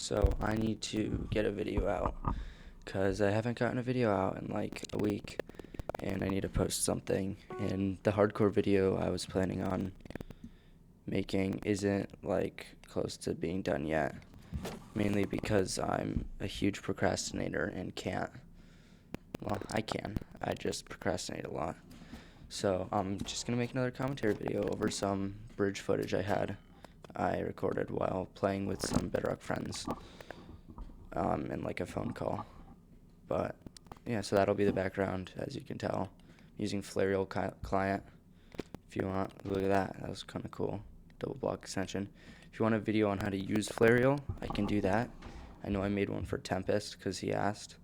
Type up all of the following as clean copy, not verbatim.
So I need to get a video out because I haven't gotten a video out in like a week, and I need to post something. And the hardcore video I was planning on making isn't like close to being done yet, mainly because I'm a huge procrastinator and can't. Well, I can. I just procrastinate a lot. So I'm just gonna make another commentary video over some bridge footage I recorded while playing with some Bedrock friends in like a phone call. But yeah, so that'll be the background, as you can tell. Using Flarial client. If you want, look at that. That was kind of cool. Double block extension. If you want a video on how to use Flarial, I can do that. I know I made one for Tempest because he asked,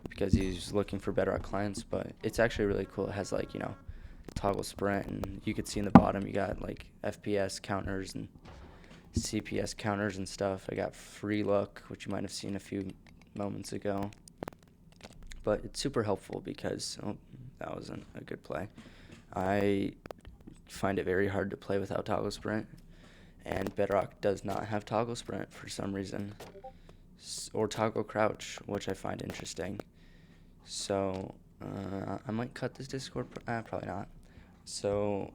because he's looking for Bedrock clients, but it's actually really cool. It has like, toggle sprint, and you could see in the bottom you got like FPS counters and CPS counters and stuff. I got free look, which you might have seen a few moments ago. But it's super helpful because, that wasn't a good play. I find it very hard to play without toggle sprint, and Bedrock does not have toggle sprint for some reason, or toggle crouch, which I find interesting. So I might cut this Discord, probably not. So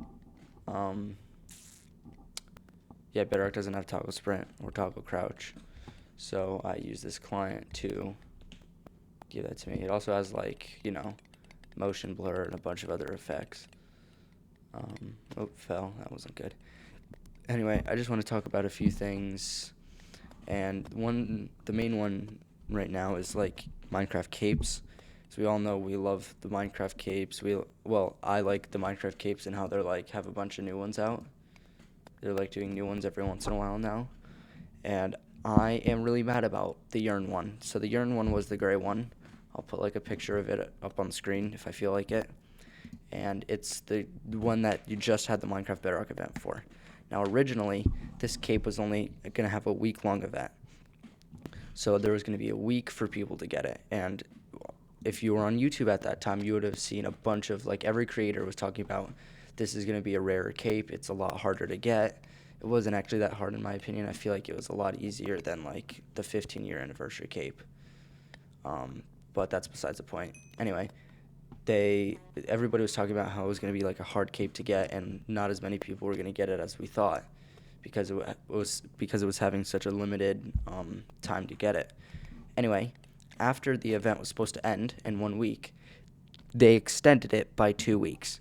yeah, Bedrock doesn't have toggle sprint or toggle crouch, so I use this client to give that to me. It also has like, motion blur and a bunch of other effects. Fell. That wasn't good. Anyway, I just want to talk about a few things, and the main one right now is like Minecraft capes. So we all know we love the Minecraft capes. I like the Minecraft capes and how they're like have a bunch of new ones out. They're like doing new ones every once in a while now, and I am really mad about the Yearn one. So the Yearn one was the gray one. I'll put like a picture of it up on the screen if I feel like it. And it's the one that you just had the Minecraft Bedrock event for. Now originally, this cape was only going to have a week-long event. So there was going to be a week for people to get it. And if you were on YouTube at that time, you would have seen a bunch of, like, every creator was talking about this is going to be a rarer cape. It's a lot harder to get. It wasn't actually that hard in my opinion. I feel like it was a lot easier than like the 15-year anniversary cape. But that's besides the point. Anyway, everybody was talking about how it was going to be like a hard cape to get, and not as many people were going to get it as we thought, because it was having such a limited time to get it. Anyway, after the event was supposed to end in 1 week, they extended it by 2 weeks.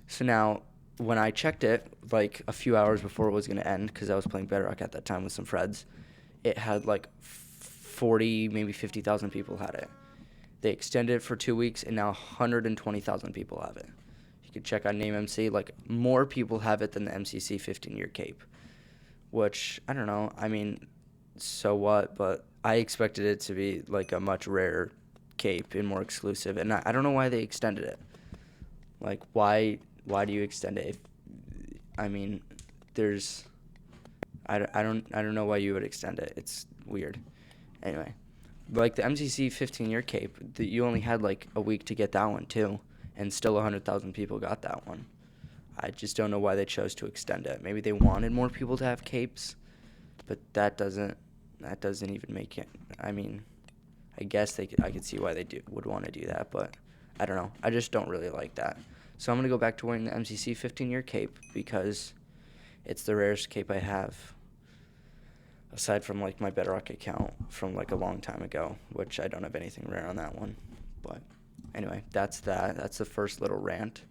So now, when I checked it, like a few hours before it was going to end, because I was playing Bedrock at that time with some friends, it had like 40, maybe 50,000 people had it. They extended it for 2 weeks, and now 120,000 people have it. You can check on NameMC, like more people have it than the MCC 15-year cape, which, I don't know, I mean, so what, but I expected it to be like a much rarer cape and more exclusive, and I don't know why they extended it. Like, why do you extend it? I don't know why you would extend it. It's weird. Anyway, like the MCC 15-year cape, you only had like a week to get that one too, and still 100,000 people got that one. I just don't know why they chose to extend it. Maybe they wanted more people to have capes, but that doesn't even make it. I mean, I guess I could see why they would want to do that, but I don't know. I just don't really like that. So I'm going to go back to wearing the MCC 15-year cape because it's the rarest cape I have, aside from like my Bedrock account from like a long time ago, which I don't have anything rare on that one. But anyway, that's that. That's the first little rant.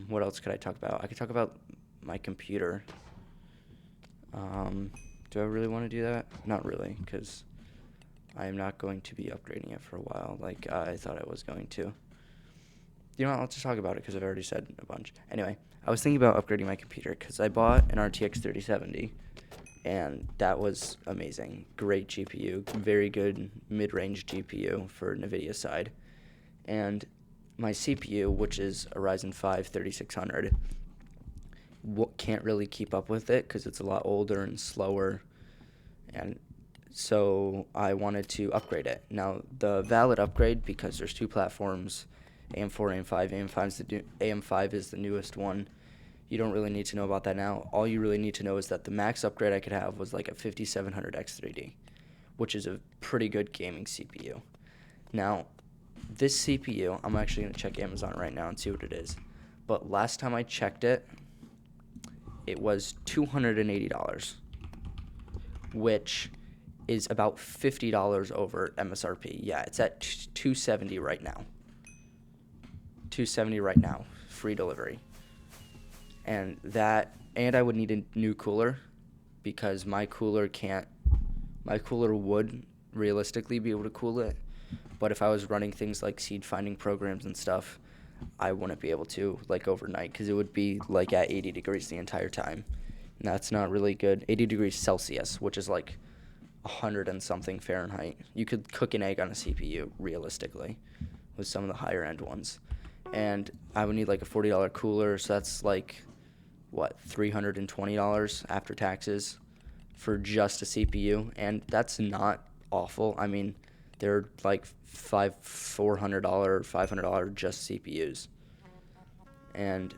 What else could I talk about? I could talk about my computer. Do I really want to do that? Not really, because I am not going to be upgrading it for a while like I thought I was going to. You know what, I'll just talk about it because I've already said a bunch. Anyway, I was thinking about upgrading my computer because I bought an RTX 3070, and that was amazing. Great GPU, very good mid-range GPU for NVIDIA side. And my CPU, which is a Ryzen 5 3600, can't really keep up with it because it's a lot older and slower, and so I wanted to upgrade it. Now, the valid upgrade, because there's two platforms, AM4, AM5. AM5 is the newest one. You don't really need to know about that now. All you really need to know is that the max upgrade I could have was like a 5700X3D, which is a pretty good gaming CPU. Now, this CPU, I'm actually going to check Amazon right now and see what it is. But last time I checked it, it was $280, which is about $50 over MSRP. Yeah, it's at $270 right now. $270 right now, free delivery. And I would need a new cooler because my cooler would realistically be able to cool it. But if I was running things like seed finding programs and stuff, I wouldn't be able to, like, overnight, because it would be like at 80 degrees the entire time. And that's not really good. 80 degrees Celsius, which is like 100 and something Fahrenheit. You could cook an egg on a CPU realistically with some of the higher end ones. And I would need like a $40 cooler, so that's like, what, $320 after taxes for just a CPU. And that's not awful. I mean, they're like $400, $500 just CPUs. And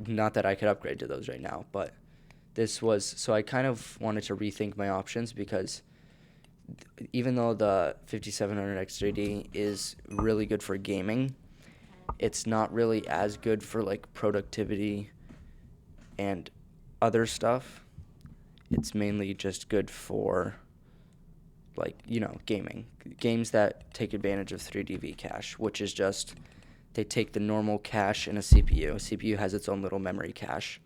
not that I could upgrade to those right now, but so I kind of wanted to rethink my options, because even though the 5700X3D is really good for gaming, it's not really as good for like productivity and other stuff. It's mainly just good for, like, gaming. Games that take advantage of 3D cache, which is just, they take the normal cache in a CPU. A CPU has its own little memory cache.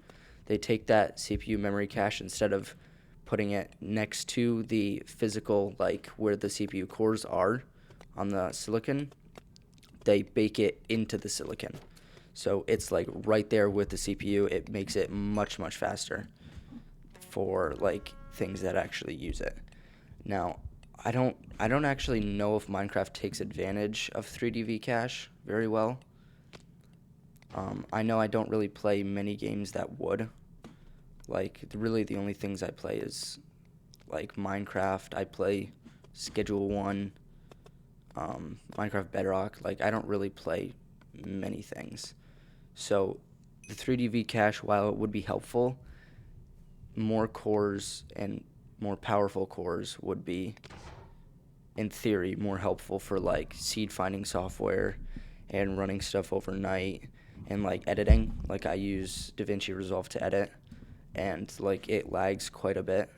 They take that CPU memory cache, instead of putting it next to the physical, like where the CPU cores are on the silicon, they bake it into the silicon. So it's like right there with the CPU. It makes it much, much faster for like things that actually use it. Now, I don't actually know if Minecraft takes advantage of 3D cache very well. I know I don't really play many games that would. Like, really the only things I play is like Minecraft. I play Schedule 1, Minecraft Bedrock. Like, I don't really play many things. So the 3D cache, while it would be helpful, more cores and more powerful cores would be, in theory, more helpful for like seed finding software and running stuff overnight and like editing. Like, I use DaVinci Resolve to edit, and like it lags quite a bit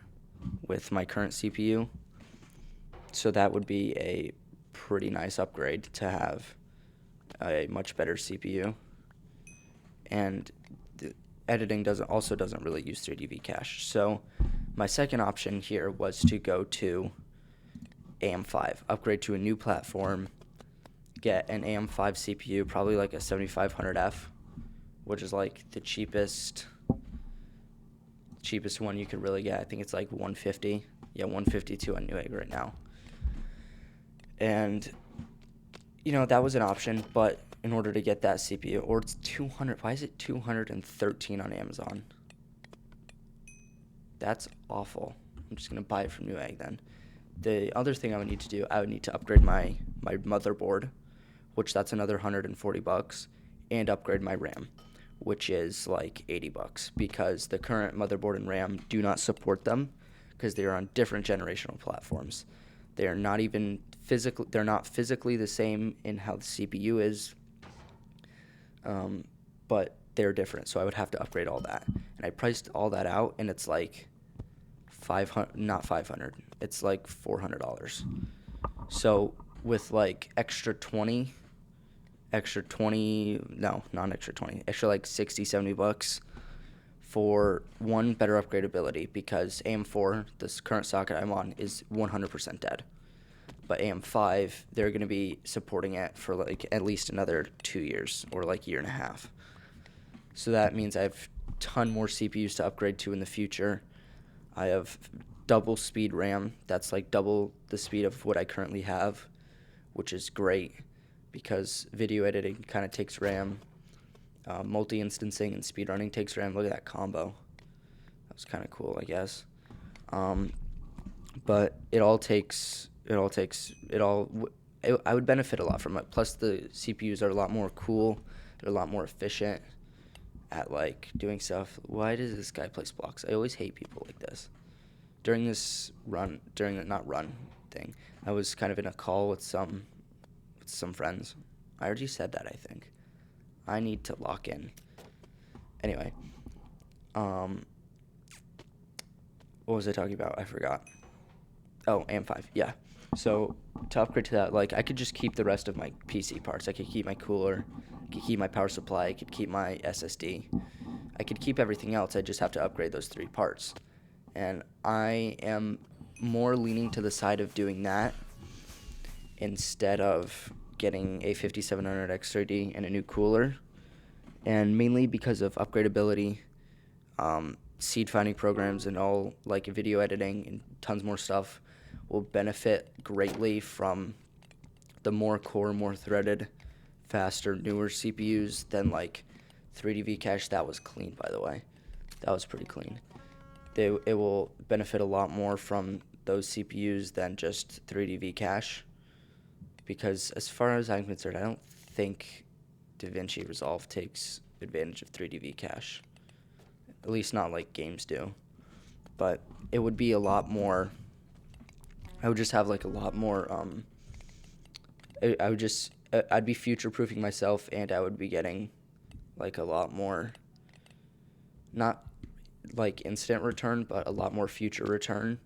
with my current CPU. So that would be a pretty nice upgrade to have a much better CPU. And the editing doesn't really use 3D cache. So my second option here was to go to AM5, upgrade to a new platform, get an AM5 CPU, probably like a 7500F, which is like the cheapest one you could really get. I think it's like 150. Yeah, 152 on Newegg right now. And that was an option, but in order to get that CPU, or it's 200. Why is it 213 on Amazon? That's awful. I'm just gonna buy it from Newegg then. The other thing I would need to do, I would need to upgrade my motherboard, which that's another $140, and upgrade my RAM, which is like $80, because the current motherboard and RAM do not support them, because they are on different generational platforms. They are not even they're not physically the same in how the CPU is, but they're different. So I would have to upgrade all that, and I priced all that out, and it's like not 500. It's like $400. So with like extra like 60, $70 for one, better upgradability, because AM4, this current socket I'm on, is 100% dead. But AM5, they're going to be supporting it for like at least another 2 years, or like year and a half. So that means I have a ton more CPUs to upgrade to in the future. I have double speed RAM. That's like double the speed of what I currently have, which is great, because video editing kind of takes RAM. Multi-instancing and speedrunning takes RAM. Look at that combo. That was kind of cool, I guess. But I would benefit a lot from it. Plus, the CPUs are a lot more cool. They're a lot more efficient. at like doing stuff. Why does this guy place blocks? I always hate people like this. During the not run thing, I was kind of in a call with some friends. I already said that, I think. I need to lock in. Anyway, what was I talking about? I forgot. Oh, AM5, yeah. So to upgrade to that, like I could just keep the rest of my PC parts. I could keep my cooler, I could keep my power supply, I could keep my SSD. I could keep everything else. I just have to upgrade those 3 parts. And I am more leaning to the side of doing that instead of getting a 5700 X3D and a new cooler. And mainly because of upgradability, seed finding programs, and all like video editing and tons more stuff will benefit greatly from the more core, more threaded, faster, newer CPUs than like 3D V-Cache. That was clean, by the way. That was pretty clean. It will benefit a lot more from those CPUs than just 3D V-Cache, because as far as I'm concerned, I don't think DaVinci Resolve takes advantage of 3D V-Cache. At least not like games do. But it would be a lot more. I would just have like a lot more. I'd be future proofing myself, and I would be getting like a lot more. Not like instant return, but a lot more future return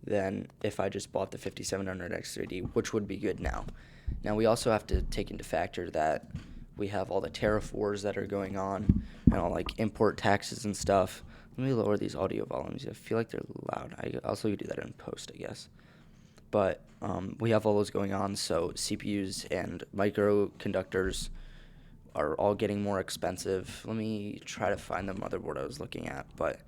than if I just bought the 5700 X3D, which would be good now. Now we also have to take into factor that we have all the tariff wars that are going on, and all like import taxes and stuff. Let me lower these audio volumes. I feel like they're loud. I also do that in post, I guess. But we have all those going on, so CPUs and microconductors are all getting more expensive. Let me try to find the motherboard I was looking at, but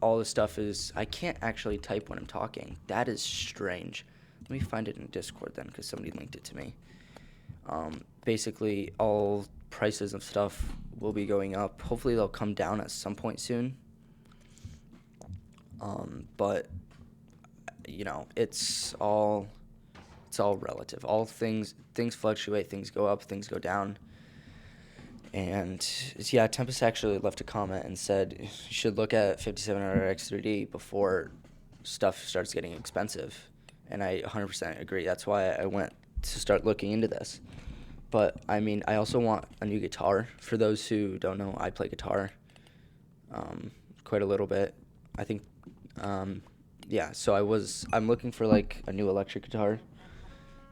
all this stuff is, I can't actually type when I'm talking. That is strange. Let me find it in Discord then, because somebody linked it to me. Basically, all prices of stuff will be going up. Hopefully, they'll come down at some point soon. But you know, it's all relative. All things fluctuate. Things go up. Things go down. And yeah, Tempest actually left a comment and said you should look at 5700 X3D before stuff starts getting expensive. And I 100% agree. That's why I went to start looking into this. But I mean, I also want a new guitar. For those who don't know, I play guitar quite a little bit. I think, yeah. So I'm looking for like a new electric guitar,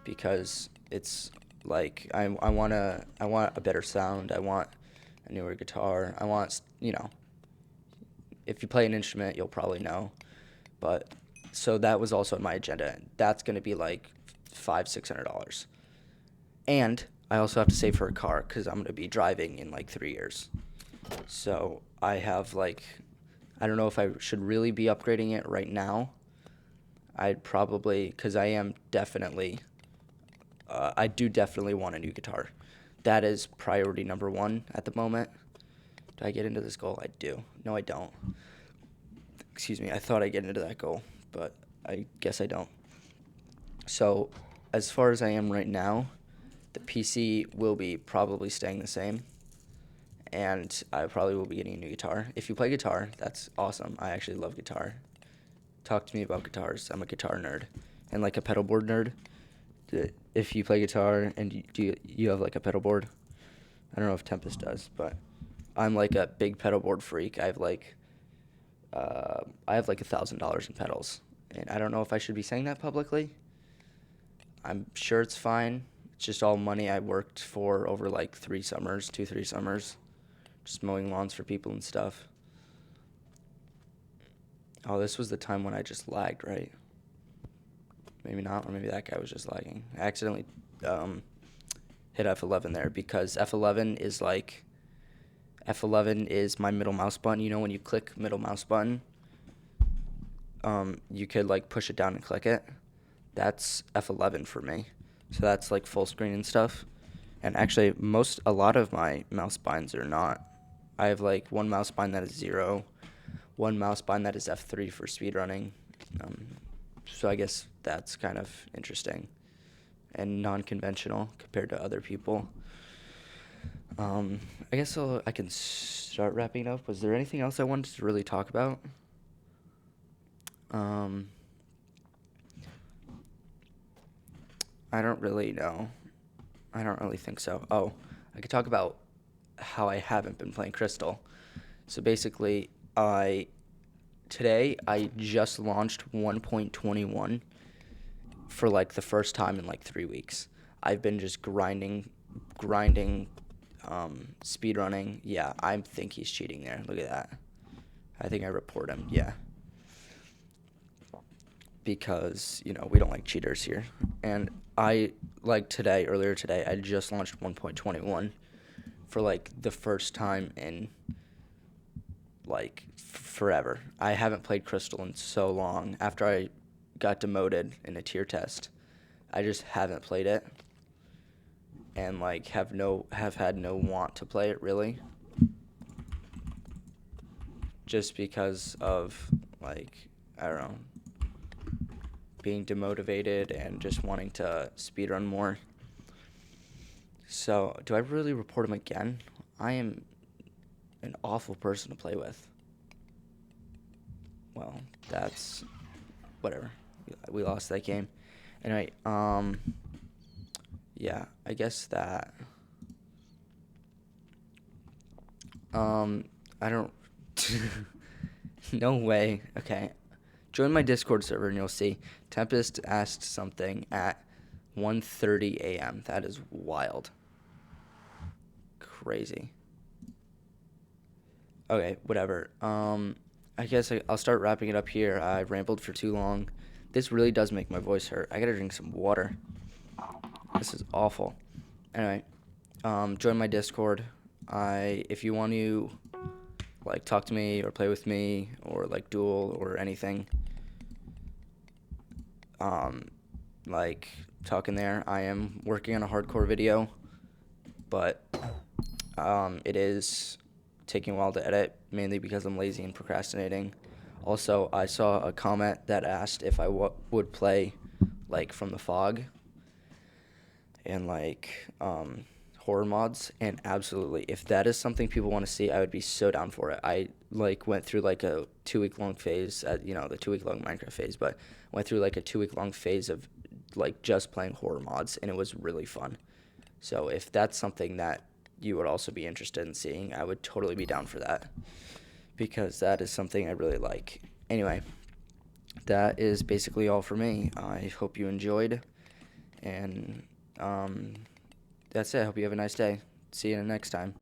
because it's like I want a better sound. I want a newer guitar. I want, you know, if you play an instrument, you'll probably know. But so that was also on my agenda. That's going to be like $500-$600. And I also have to save for a car, because I'm going to be driving in like 3 years. So I have like, I don't know if I should really be upgrading it right now. I'd probably, because I do definitely want a new guitar. That is priority number 1 at the moment. Do I get into this goal? I do. No, I don't. Excuse me. I thought I'd get into that goal, but I guess I don't. So as far as I am right now, the PC will be probably staying the same, and I probably will be getting a new guitar. If you play guitar, that's awesome. I actually love guitar. Talk to me about guitars. I'm a guitar nerd, and like a pedal board nerd. If you play guitar and you have like a pedal board, I don't know if Tempest does, but I'm like a big pedal board freak. I have like $1,000 in pedals, and I don't know if I should be saying that publicly. I'm sure it's fine. It's just all money I worked for over like 3 summers, 2-3 summers, just mowing lawns for people and stuff. Oh, this was the time when I just lagged, right? Maybe not, or maybe that guy was just lagging. I accidentally hit F11 there, because F11 is my middle mouse button. You know, when you click middle mouse button, you could like push it down and click it. That's F11 for me. So that's like full screen and stuff. And actually, a lot of my mouse binds are not. I have like one mouse bind that is 0, one mouse bind that is F3 for speedrunning. So I guess that's kind of interesting and non-conventional compared to other people. Um, I guess I can start wrapping up. Was there anything else I wanted to really talk about? Um, I don't really know. I don't really think so. Oh, I could talk about how I haven't been playing Crystal. So basically, I today I just launched 1.21 for like the first time in like 3 weeks. I've been just grinding, speed running. Yeah, I think he's cheating there. Look at that. I think I report him. Yeah, because we don't like cheaters here. And I like earlier today, I just launched 1.21 for like the first time in like forever. I haven't played Crystal in so long. After I got demoted in a tier test, I just haven't played it, and like have had no want to play it really, just because of like I don't know, being demotivated and just wanting to speedrun more. So, do I really report him again? I am an awful person to play with. Well, that's whatever. We lost that game. Anyway, yeah, I guess that. I don't. No way. Okay. Join my Discord server and you'll see. Tempest asked something at 1:30 a.m. That is wild. Crazy. Okay, whatever. I guess I'll start wrapping it up here. I rambled for too long. This really does make my voice hurt. I gotta drink some water. This is awful. Anyway, join my Discord. If you want to like talk to me or play with me or like duel or anything, like talk in there. I am working on a hardcore video, but it is taking a while to edit, mainly because I'm lazy and procrastinating. Also, I saw a comment that asked if I would play like from the fog and like horror mods, and absolutely, if that is something people want to see, I would be so down for it. I like went through like a 2 week long phase at the 2 week long Minecraft phase, but went through like a 2 week long phase of like just playing horror mods, and it was really fun. So if that's something that you would also be interested in seeing, I would totally be down for that, because that is something I really like. Anyway, that is basically all for me. I hope you enjoyed, and that's it. I hope you have a nice day. See you next time.